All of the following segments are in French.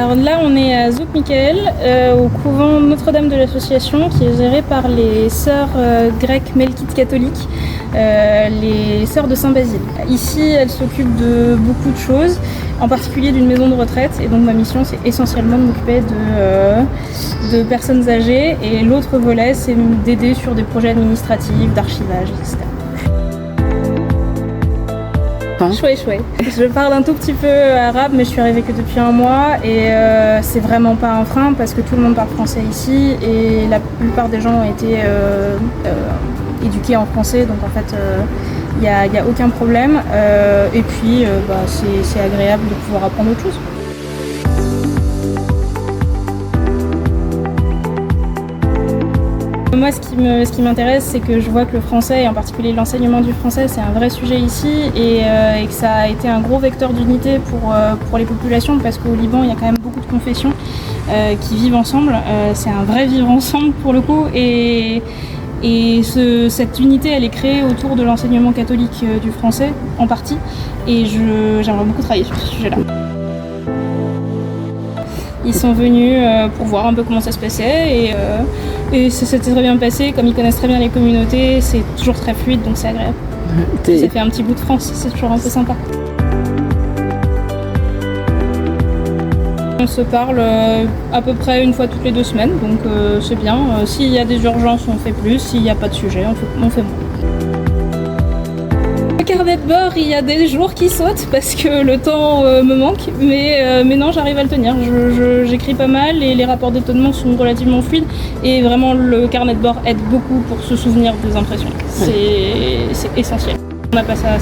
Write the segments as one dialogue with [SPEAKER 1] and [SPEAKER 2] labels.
[SPEAKER 1] Alors là, on est à Zouk Michael, au couvent Notre-Dame de l'Association, qui est géré par les sœurs grecques melkites catholiques, les sœurs de Saint-Basile. Ici, elles s'occupent de beaucoup de choses, en particulier d'une maison de retraite. Et donc ma mission, c'est essentiellement de m'occuper de personnes âgées. Et l'autre volet, c'est d'aider sur des projets administratifs, d'archivage, etc. Chouette. Je parle un tout petit peu arabe, mais je suis arrivée que depuis un mois et c'est vraiment pas un frein parce que tout le monde parle français ici et la plupart des gens ont été éduqués en français, donc en fait il n'y a aucun problème et puis c'est agréable de pouvoir apprendre autre chose. Moi, ce qui m'intéresse, c'est que je vois que le français, et en particulier l'enseignement du français, c'est un vrai sujet ici et que ça a été un gros vecteur d'unité pour les populations parce qu'au Liban, il y a quand même beaucoup de confessions qui vivent ensemble. C'est un vrai vivre ensemble pour le coup et cette unité, elle est créée autour de l'enseignement catholique du français, en partie, et j'aimerais beaucoup travailler sur ce sujet-là. Ils sont venus pour voir un peu comment ça se passait et ça s'était très bien passé. Comme ils connaissent très bien les communautés, c'est toujours très fluide, donc c'est agréable. Ça fait un petit bout de France, c'est toujours un peu sympa. On se parle à peu près une fois toutes les 2 semaines, donc c'est bien. S'il y a des urgences, on fait plus. S'il n'y a pas de sujet, on fait moins. Le carnet de bord, il y a des jours qui sautent parce que le temps me manque, mais non, j'arrive à le tenir. J'écris pas mal et les rapports d'étonnement sont relativement fluides et vraiment le carnet de bord aide beaucoup pour se souvenir des impressions. C'est essentiel. On n'a pas ça,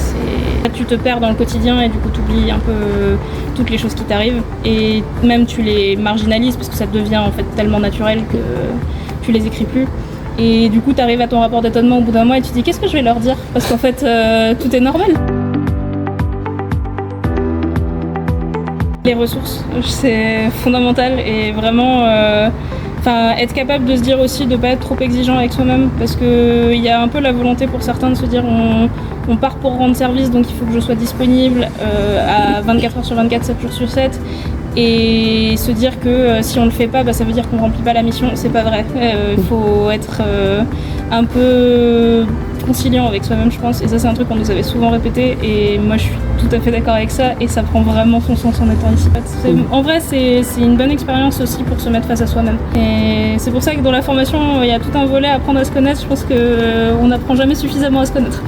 [SPEAKER 1] tu te perds dans le quotidien et du coup tu oublies un peu toutes les choses qui t'arrivent et même tu les marginalises parce que ça devient en fait tellement naturel que tu les écris plus. Et du coup, tu arrives à ton rapport d'étonnement au bout d'un mois et tu te dis qu'est-ce que je vais leur dire ? Parce qu'en fait, tout est normal. Les ressources, c'est fondamental et vraiment, être capable de se dire aussi de ne pas être trop exigeant avec soi-même parce qu'il y a un peu la volonté pour certains de se dire on part pour rendre service donc il faut que je sois disponible à 24 heures sur 24, 7 jours sur 7. Et se dire que si on le fait pas, ça veut dire qu'on remplit pas la mission, c'est pas vrai. Il faut être un peu conciliant avec soi-même, je pense. Et ça, c'est un truc qu'on nous avait souvent répété. Et moi, je suis tout à fait d'accord avec ça. Et ça prend vraiment son sens en étant ici. En vrai, c'est une bonne expérience aussi pour se mettre face à soi-même. Et c'est pour ça que dans la formation, il y a tout un volet à apprendre à se connaître. Je pense qu'on n'apprend jamais suffisamment à se connaître.